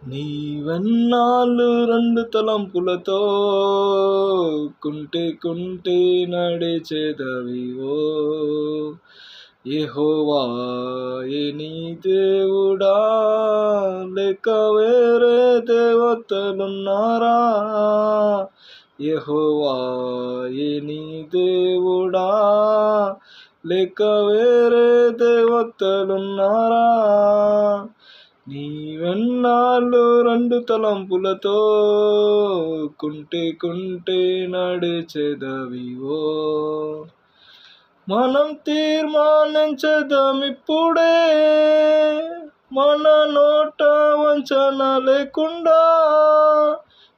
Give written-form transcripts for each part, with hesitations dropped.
నీవెన్నాళ్ళు రెండు తలంపులతో కుంటే నడిచెదవివో. యెహోవా నీ దేవుడా, లేక వేరే దేవతలున్నారా? యెహోవా నీ దేవుడా, లేక వేరే దేవతలున్నారా? నీవెన్నాళ్ళు రెండు తలంపులతో కుంటే నడిచెదవివో. మనం తీర్మానించదమిప్పుడే, మన నోట వంచన లేకుండా.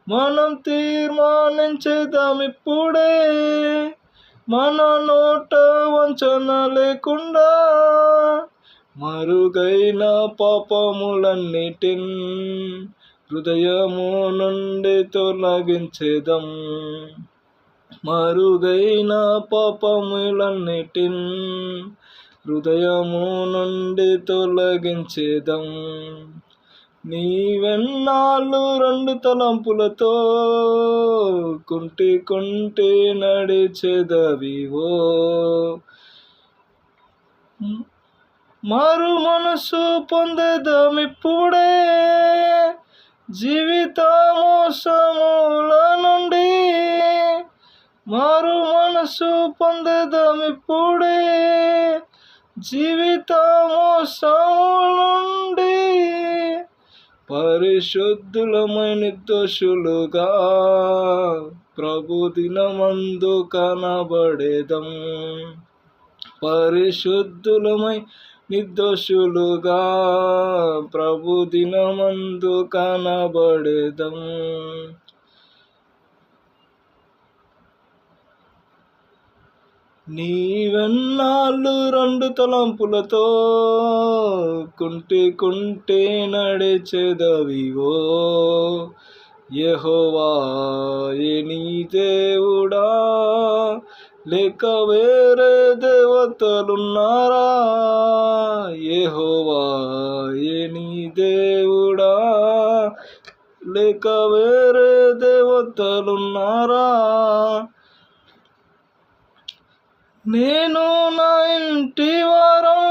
మనం తీర్మానించదమిప్పుడే, మన నోట వంచన లేకుండా. మరుగైన పాపములన్నిటిన్ హృదయము నుండి తొలగించెదం. మరుగైన పాపములన్నిటిన్ హృదయము నుండి తొలగించెదం. నీవెన్నాళ్ళు రెండు తలంపులతో కుంటే నడిచెదవివో. మారు మనసు పొందెదమిప్పుడే, జీవిత మోసముల నుండి. మారు మనసు పొందెదమిప్పుడే, జీవిత మోసముల నుండి. పరిశుద్ధులమై నిర్దోషులుగా ప్రభు దినమందు కనబడెదం. పరిశుద్ధులమై నిర్దోషులుగా ప్రభు దినమందు కనబడెదం. నీవెన్నాళ్ళు రెండు తలంపులతో కుంటే నడిచెదవివో. యెహోవా నీ దేవుడా, లేక వేరే దేవతలున్నారా? యెహోవా నీ దేవుడా, లేక వేరే దేవతలున్నారా? నేను నా ఇంటి వారం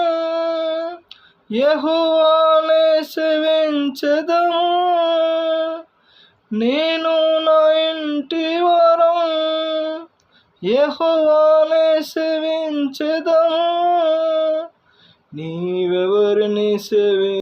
యెహోవానే సేవించెదము. నేను నా ఇంటి వారం యెహోవానే సేవించెదము. నీవెవరిని